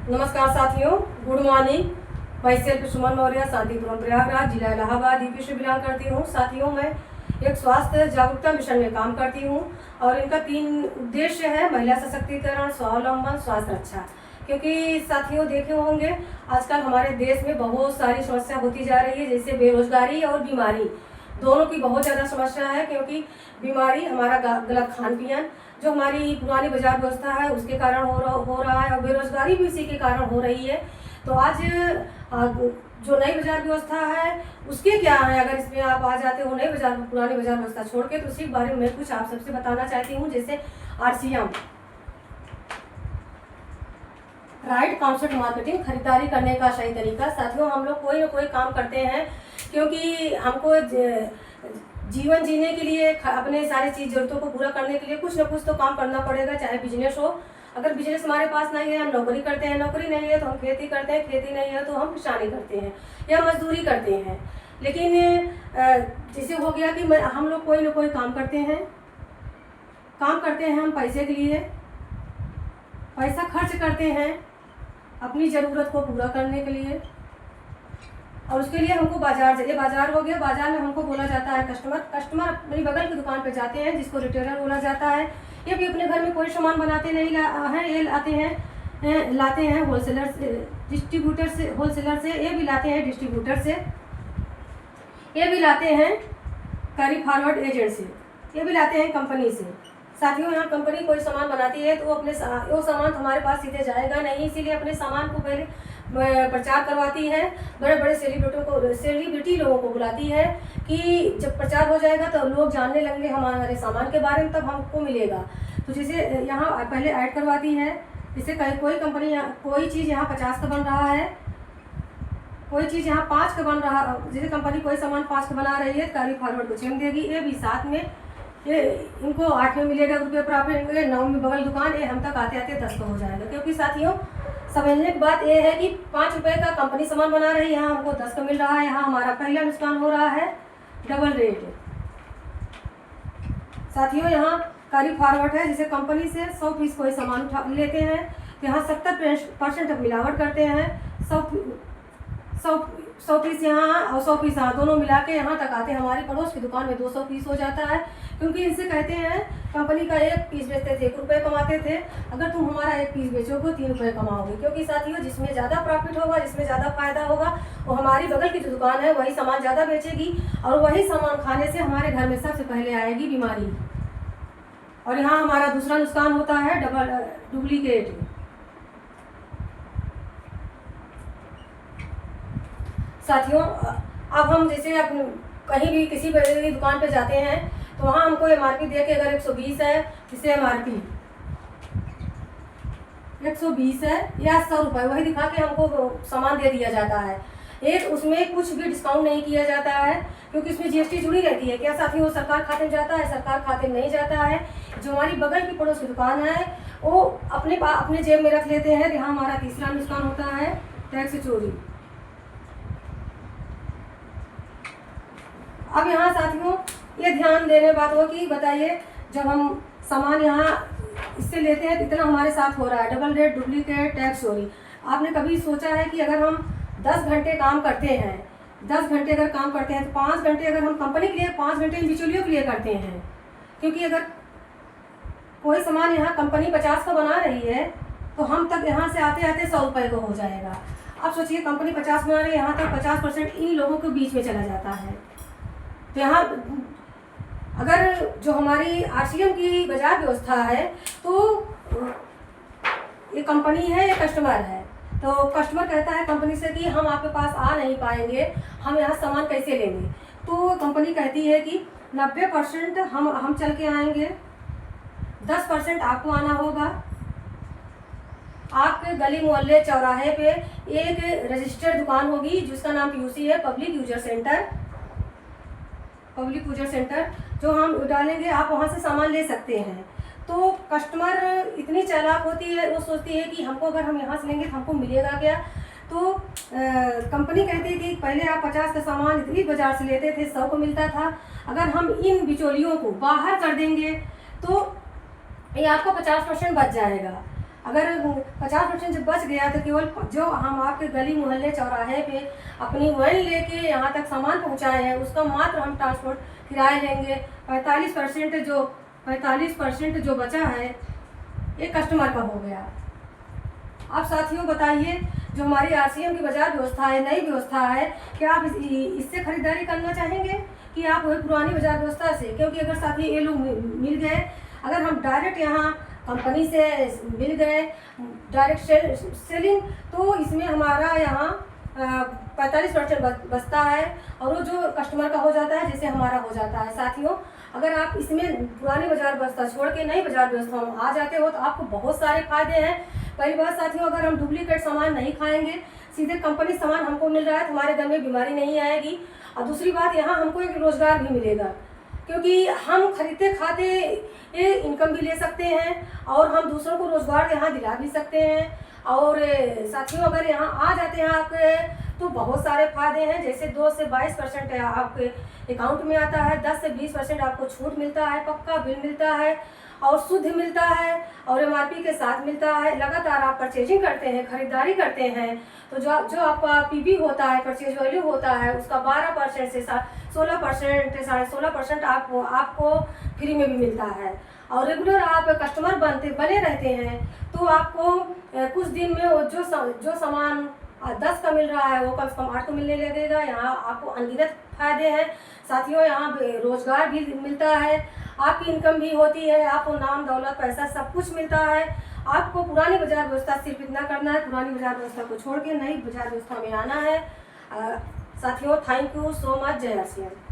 नमस्कार साथियों, good morning. मैं सेल्फ सुमन मौर्य, शांतिपुरम प्रयागराज, जिला इलाहाबाद यूपी से बिलोंग करती हूँ। साथियों, मैं एक स्वास्थ्य जागरूकता मिशन में काम करती हूँ और इनका 3 उद्देश्य है: महिला सशक्तिकरण, स्वावलंबन, स्वास्थ्य रक्षा। क्योंकि साथियों देखे होंगे आजकल हमारे देश में बहुत सारी समस्या होती जा रही है, जैसे बेरोजगारी और बीमारी, दोनों की बहुत ज़्यादा समस्या है। क्योंकि बीमारी हमारा गलत खान पीन, जो हमारी पुरानी बाजार व्यवस्था है उसके कारण हो रहा है, और बेरोजगारी भी इसी के कारण हो रही है। तो आज जो नई बाजार व्यवस्था है उसके क्या है, अगर इसमें आप आ जाते हो नई बाजार पुरानी बाजार व्यवस्था छोड़ के, तो उसी के बारे में मैं कुछ आप सबसे बताना चाहती हूँ। जैसे RCM, राइट कॉन्सेप्ट मार्केटिंग, खरीदारी करने का सही तरीका। साथियों, हम लोग कोई ना कोई काम करते हैं क्योंकि हमको जीवन जीने के लिए, अपने सारी चीज़ जरूरतों को पूरा करने के लिए कुछ ना कुछ तो काम करना पड़ेगा, चाहे बिजनेस हो। अगर बिजनेस हमारे पास नहीं है, हम नौकरी करते हैं, नौकरी नहीं है तो हम खेती करते हैं, खेती नहीं है तो हम किसानी करते हैं या मजदूरी करते हैं। लेकिन जैसे हो गया कि हम लोग कोई ना कोई काम करते हैं हम पैसे के लिए, पैसा खर्च करते हैं अपनी ज़रूरत को पूरा करने के लिए, और उसके लिए हमको बाजार चाहिए। बाजार हो गया, बाजार में हमको बोला जाता है कस्टमर अपनी बगल की दुकान पे जाते हैं जिसको रिटेलर बोला जाता है। ये भी अपने घर में कोई सामान बनाते नहीं हैं, ये लाते हैं होलसेलर से, डिस्ट्रीब्यूटर से, होलसेलर से, ये भी लाते हैं डिस्ट्रीब्यूटर से, ये भी लाते हैं कैरी फॉरवर्ड एजेंट से, ये भी लाते हैं कंपनी से। साथियों, यहाँ कंपनी कोई सामान बनाती है तो वो सामान हमारे पास सीधे जाएगा नहीं, इसीलिए अपने सामान को पहले प्रचार करवाती है, बड़े बड़े सेलिब्रिटी लोगों को बुलाती है कि जब प्रचार हो जाएगा तो लोग जानने लगेंगे हमारे सामान के बारे में, तब हमको मिलेगा। तो जैसे यहाँ पहले ऐड करवाती है, जैसे कोई कंपनी कोई चीज़ यहाँ 50 का बन रहा है, कोई चीज़ यहाँ 5 का बन रहा, जैसे कंपनी कोई सामान 5 का बना रही है, कैरी फॉरवर्ड को चेक देगी, ये भी साथ में, ये इनको 8 में मिलेगा रुपये प्रॉफिट, 9 में बगल दुकान, ये हम तक आते आते 10 का हो जाएगा। क्योंकि साथियों, समझने की बात यह है कि 5 रुपये का कंपनी सामान बना रही है, यहाँ हमको 10 का मिल रहा है, यहाँ हमारा पहला नुकसान हो रहा है, डबल रेट। साथियों, यहाँ कैरी फॉरवर्ड है, जैसे कंपनी से 100 पीस कोई सामान उठा लेते हैं तो यहाँ 70% मिलावट करते हैं। 100 पीस यहाँ और 100 पीस यहाँ, दोनों मिला के यहाँ तक आते हैं। हमारी पड़ोस की दुकान में 200 पीस हो जाता है, क्योंकि इनसे कहते हैं कंपनी का 1 पीस बेचते थे 1 रुपये कमाते थे, अगर तुम हमारा 1 पीस बेचोगे 3 रुपये कमाओगे। क्योंकि साथियों, जिसमें ज़्यादा प्रॉफिट होगा, जिसमें ज़्यादा फायदा होगा, वो हमारी बगल की जो दुकान है वही सामान ज़्यादा बेचेगी, और वही सामान खाने से हमारे घर में सबसे पहले आएगी बीमारी। और यहाँ हमारा दूसरा नुकसान होता है डुप्लीकेट। साथियों, अब हम जैसे कहीं भी किसी भी दुकान पे जाते हैं तो वहाँ हमको MRP दे के, अगर 120 है, जिसे MRP 120 है या 100 रुपये, वही दिखा के हमको सामान दे दिया जाता है। उसमें कुछ भी डिस्काउंट नहीं किया जाता है, क्योंकि इसमें GST जुड़ी रहती है। क्या साथियों, वो सरकार खाते में जाता है? सरकार खाते में नहीं जाता है। जो हमारी बगल की पड़ोस की दुकान है वो अपने जेब में रख लेते हैं। यहाँ हमारा तीसरा नुकसान होता है, टैक्स चोरी। अब यहाँ साथियों, ये ध्यान देने बात हो कि बताइए, जब हम सामान यहाँ इससे लेते हैं तो इतना हमारे साथ हो रहा है, डबल रेट, डुप्लीकेट, टैक्स चोरी। आपने कभी सोचा है कि अगर हम 10 घंटे काम करते हैं, 10 घंटे अगर काम करते हैं तो 5 घंटे अगर हम कंपनी के लिए, 5 घंटे बिचौलियों के लिए करते हैं। क्योंकि अगर कोई सामान यहाँ कंपनी 50 का बना रही है तो हम तक यहाँ से आते आते 100 रुपये का हो जाएगा। अब सोचिए, कंपनी 50 बना रही है, यहाँ तक 50% इन लोगों के बीच में चला जाता है। तो यहाँ अगर जो हमारी RCM की बाजार व्यवस्था है, तो ये कंपनी है या कस्टमर है, तो कस्टमर कहता है कंपनी से कि हम आपके पास आ नहीं पाएंगे, हम यहाँ सामान कैसे लेंगे। तो कंपनी कहती है कि 90% हम चल के आएंगे, 10% आपको आना होगा। आपके गली मोहल्ले चौराहे पे एक रजिस्टर्ड दुकान होगी जिसका नाम PUC है, पब्लिक यूजर सेंटर, जो हम डालेंगे, आप वहाँ से सामान ले सकते हैं। तो कस्टमर इतनी चालाक होती है, वो सोचती है कि हमको अगर हम यहाँ से लेंगे तो हमको मिलेगा क्या। तो कंपनी कहती थी पहले आप 50 का सामान इतनी बाजार से लेते थे, 100 को मिलता था, अगर हम इन बिचौलियों को बाहर कर देंगे तो ये आपको 50% बच जाएगा। अगर 50% जब बच गया तो केवल जो हम आपके गली मोहल्ले चौराहे पे अपनी वैन लेके यहाँ तक सामान पहुँचाए हैं उसका मात्र हम ट्रांसपोर्ट किराया लेंगे। 45% जो बचा है ये कस्टमर का हो गया। आप साथियों बताइए, जो हमारी RCM की बाजार व्यवस्था है, नई व्यवस्था है, क्या आप इससे खरीदारी करना चाहेंगे कि आप वही पुरानी बाजार व्यवस्था से? क्योंकि अगर साथी ये लोग मिल गए, अगर हम डायरेक्ट यहाँ कंपनी से मिल गए डायरेक्ट सेलिंग, तो इसमें हमारा यहाँ 45% बचता है और वो जो कस्टमर का हो जाता है जैसे हमारा हो जाता है। साथियों, अगर आप इसमें पुरानी बाजार व्यवस्था छोड़ के नई बाजार व्यवस्था में आ जाते हो तो आपको बहुत सारे फायदे हैं। पहली बात साथियों, अगर हम डुप्लीकेट सामान नहीं खाएंगे, सीधे कंपनी सामान हमको मिल रहा है तो हमारे घर में बीमारी नहीं आएगी। और दूसरी बात, यहाँ हमको एक रोज़गार भी मिलेगा, क्योंकि हम खरीदते खाते ये इनकम भी ले सकते हैं और हम दूसरों को रोज़गार यहाँ दिला भी सकते हैं। और साथियों, अगर यहाँ आ जाते हैं आपके तो बहुत सारे फायदे हैं, जैसे 2 से 22% आपके अकाउंट में आता है, 10 से 20% आपको छूट मिलता है, पक्का बिल मिलता है और शुद्ध मिलता है और MRP के साथ मिलता है। लगातार आप परचेजिंग करते हैं, खरीदारी करते हैं तो जो आपका PV होता है, परचेज वैल्यू होता है, उसका 12% से 16%, 16.5% आपको फ्री में भी मिलता है। और रेगुलर आप कस्टमर बने रहते हैं तो आपको कुछ दिन में जो सामान 10 का मिल रहा है वो कम से कम 8 को मिलने लगेगा। यहाँ आपको अनगिनत फायदे हैं। साथियों, यहाँ रोजगार भी मिलता है, आपकी इनकम भी होती है, आपको नाम दौलत पैसा सब कुछ मिलता है। आपको पुरानी बाजार व्यवस्था सिर्फ इतना करना है, पुरानी बाजार व्यवस्था को छोड़ के नई बाजार व्यवस्था में आना है। साथियों, थैंक यू सो मच। जय RCM।